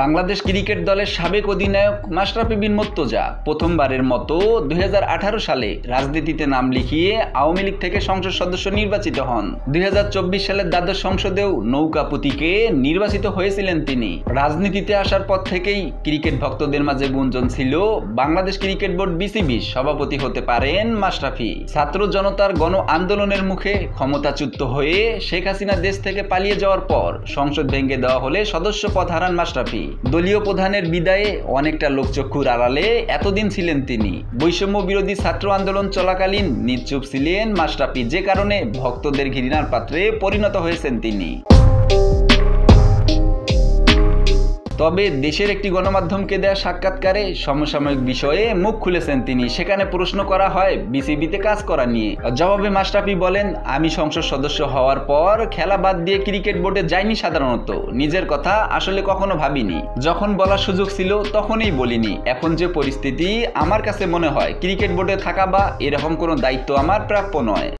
Bangladesh cricket দলের সাবেক অধিনায়ক মাশরাফি বিন মুর্তজা প্রথমবারের মতো 2018 সালে রাজনীতিতে নাম লিখিয়ে আওয়ামী লীগ থেকে সংসদ সদস্য নির্বাচিত হন। 2024 সালের দ্বাদশ সংসদেও নৌকা প্রতীকে নির্বাচিত হয়েছিলেন তিনি। রাজনীতিতে আসার পর থেকেই ক্রিকেট ভক্তদের মাঝে গুঞ্জন ছিল বাংলাদেশ ক্রিকেট বোর্ড বিসিবির সভাপতি হতে পারেন মাশরাফি। ছাত্র জনতার গণ আন্দোলনের মুখে ক্ষমতাচ্যুত হয়ে শেখ হাসিনা দেশ থেকে পালিয়ে যাওয়ার পর সংসদ ভেঙে দেওয়া হলে সদস্য পদ হারান মাশরাফি। দলীয় প্রধানের বিদায়ে অনেকটা লোকচক্ষুর আড়ালে এতদিন ছিলেন তিনি। বৈষম্য বিরোধী ছাত্র আন্দোলন চলাকালীন নিশ্চুপ ছিলেন মাশরাফি, যে কারণে ভক্তদের ঘৃণার পাত্রে পরিণত হয়েছেন তিনি। তবে দেশের একটি গণমাধ্যমকে দেয়া সাক্ষাৎকারে সমসাময়িক বিষয়ে মুখ খুলেছেন তিনি। সেখানে প্রশ্ন করা হয় বিসিবিতে কাজ করা নিয়ে। জবাবে মাশরাফি বলেন, আমি সংসদ সদস্য হওয়ার পর খেলা বাদ দিয়ে ক্রিকেট বোর্ডে যাইনি। সাধারণত নিজের কথা আসলে কখনো ভাবিনি। যখন বলার সুযোগ ছিল তখনই বলিনি। এখন যে পরিস্থিতি, আমার কাছে মনে হয় ক্রিকেট বোর্ডে থাকা বা এরকম কোনো দায়িত্ব আমার প্রাপ্য নয়।